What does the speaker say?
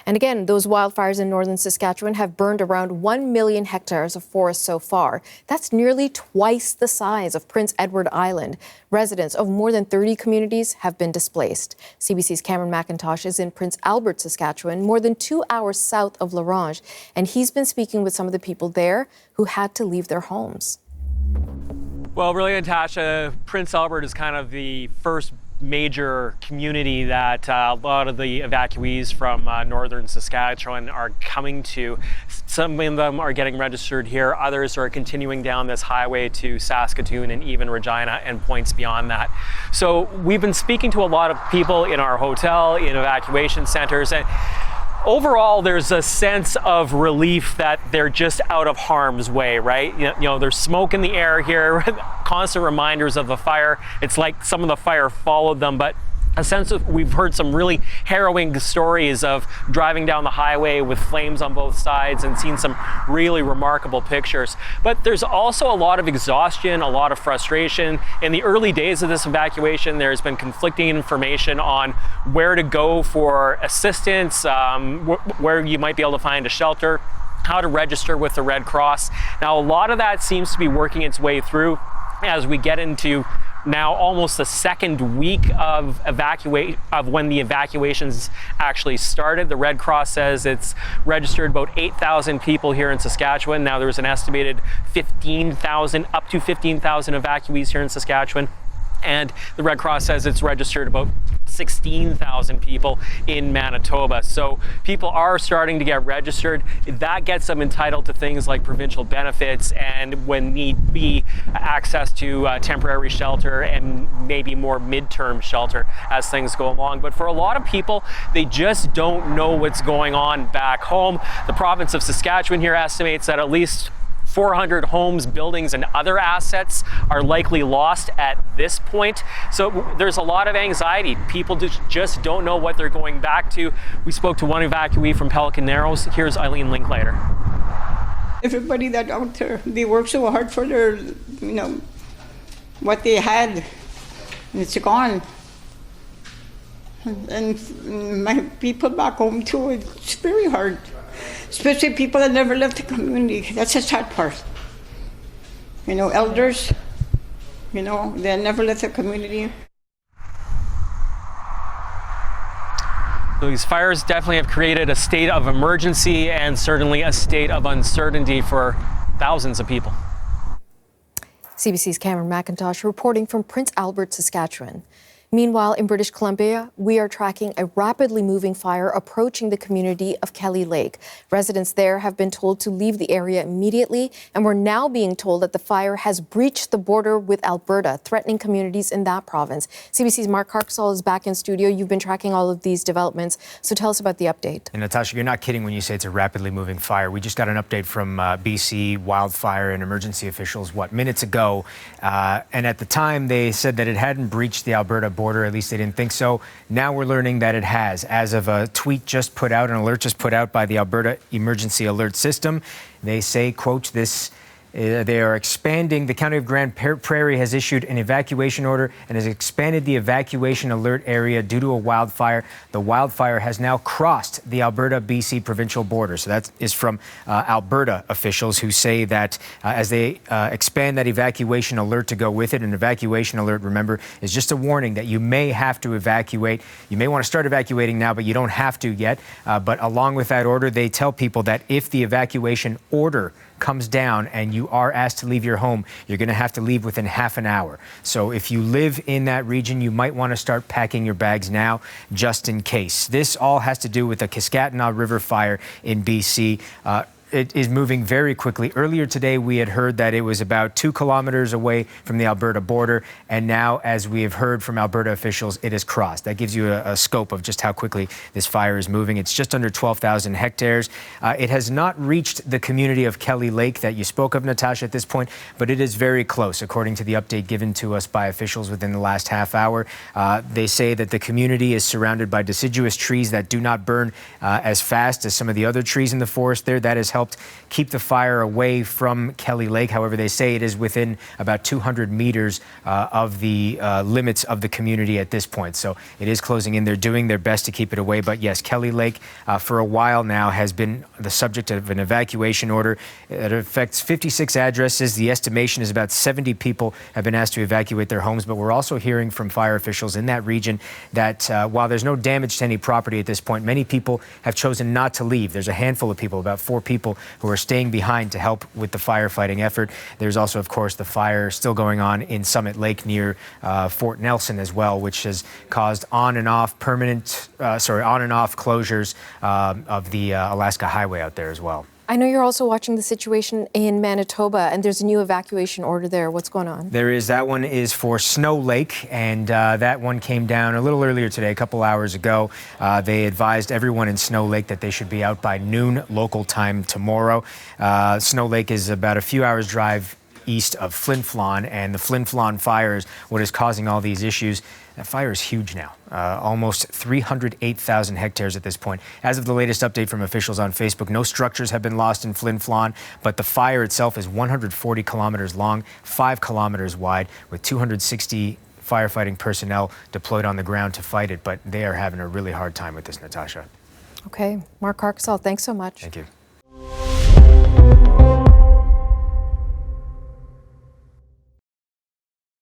And again, those wildfires in northern Saskatchewan have burned around 1 million hectares of forest so far. That's nearly twice the size of Prince Edward Island. Residents of more than 30 communities have been displaced. CBC's Cameron McIntosh is in Prince Albert, Saskatchewan, more than 2 hours south of Ronge, and he's been speaking with some of the people there who had to leave their homes. Well, really, Natasha, Prince Albert is kind of the first major community that a lot of the evacuees from northern Saskatchewan are coming to. Some of them are getting registered here. Others are continuing down this highway to Saskatoon and even Regina and points beyond that. So we've been speaking to a lot of people in our hotel, in evacuation centers, and overall, there's a sense of relief that they're just out of harm's way, right? You know, there's smoke in the air here, constant reminders of the fire. It's like some of the fire followed them, but a sense of, we've heard some really harrowing stories of driving down the highway with flames on both sides and seen some really remarkable pictures. But there's also a lot of exhaustion, a lot of frustration. In the early days of this evacuation, there's been conflicting information on where to go for assistance, where you might be able to find a shelter, how to register with the Red Cross. Now, a lot of that seems to be working its way through as we get into now almost the second week of when the evacuations actually started. The Red Cross says it's registered about 8,000 people here in Saskatchewan. Now there's an estimated 15,000, up to 15,000 evacuees here in Saskatchewan. And the Red Cross says it's registered about 16,000 people in Manitoba. So people are starting to get registered. That gets them entitled to things like provincial benefits and, when need be, access to temporary shelter and maybe more midterm shelter as things go along. But for a lot of people, they just don't know what's going on back home. The province of Saskatchewan here estimates that at least 400 homes, buildings, and other assets are likely lost at this point. So there's a lot of anxiety. People just don't know what they're going back to. We spoke to one evacuee from Pelican Narrows. Here's Eileen Linklater. Everybody that out there, they work so hard for their, what they had. It's gone. And my people back home too, it's very hard. Especially people that never left the community. That's the sad part. Elders, they never left the community. So these fires definitely have created a state of emergency and certainly a state of uncertainty for thousands of people. CBC's Cameron McIntosh reporting from Prince Albert, Saskatchewan. Meanwhile, in British Columbia, we are tracking a rapidly moving fire approaching the community of Kelly Lake. Residents there have been told to leave the area immediately, and we're now being told that the fire has breached the border with Alberta, threatening communities in that province. CBC's Mark Carpsall is back in studio. You've been tracking all of these developments, so tell us about the update. And Natasha, you're not kidding when you say it's a rapidly moving fire. We just got an update from BC wildfire and emergency officials, minutes ago, and at the time they said that it hadn't breached the Alberta border, at least they didn't think so. Now we're learning that it has, as of a tweet just put out, an alert just put out by the Alberta Emergency Alert System. They say, quote, they are expanding. The County of Grand Prairie has issued an evacuation order and has expanded the evacuation alert area due to a wildfire. The wildfire has now crossed the Alberta-BC provincial border. So that is from Alberta officials who say that as they expand that evacuation alert to go with it, an evacuation alert, remember, is just a warning that you may have to evacuate. You may want to start evacuating now, but you don't have to yet. But along with that order, they tell people that if the evacuation order comes down and you are asked to leave your home, you're going to have to leave within half an hour. So if you live in that region, you might want to start packing your bags now, just in case. This all has to do with the Kaskatinaw River fire in BC. It is moving very quickly. Earlier today, we had heard that it was about 2 kilometers away from the Alberta border. And now, as we have heard from Alberta officials, it has crossed. That gives you a scope of just how quickly this fire is moving. It's just under 12,000 hectares. It has not reached the community of Kelly Lake that you spoke of, Natasha, at this point, but it is very close, according to the update given to us by officials within the last half hour. They say that the community is surrounded by deciduous trees that do not burn as fast as some of the other trees in the forest there. That has helped helped keep the fire away from Kelly Lake. However, they say it is within about 200 meters of the limits of the community at this point. So it is closing in. They're doing their best to keep it away. But yes, Kelly Lake for a while now has been the subject of an evacuation order. It affects 56 addresses. The estimation is about 70 people have been asked to evacuate their homes. But we're also hearing from fire officials in that region that while there's no damage to any property at this point, many people have chosen not to leave. There's a handful of people, about 4 people, who are staying behind to help with the firefighting effort. There's also, of course, the fire still going on in Summit Lake near Fort Nelson as well, which has caused on and off closures of the Alaska Highway out there as well. I know you're also watching the situation in Manitoba, and there's a new evacuation order there. What's going on? There is. That one is for Snow Lake, and that one came down a little earlier today, a couple hours ago. They advised everyone in Snow Lake that they should be out by noon local time tomorrow. Snow Lake is about a few hours drive east of Flin Flon, and the Flin Flon fire is what is causing all these issues. That fire is huge now, almost 308,000 hectares at this point. As of the latest update from officials on Facebook, no structures have been lost in Flin Flon, but the fire itself is 140 kilometers long, 5 kilometers wide, with 260 firefighting personnel deployed on the ground to fight it, but they are having a really hard time with this, Natasha. Okay, Mark Carcasall, thanks so much. Thank you.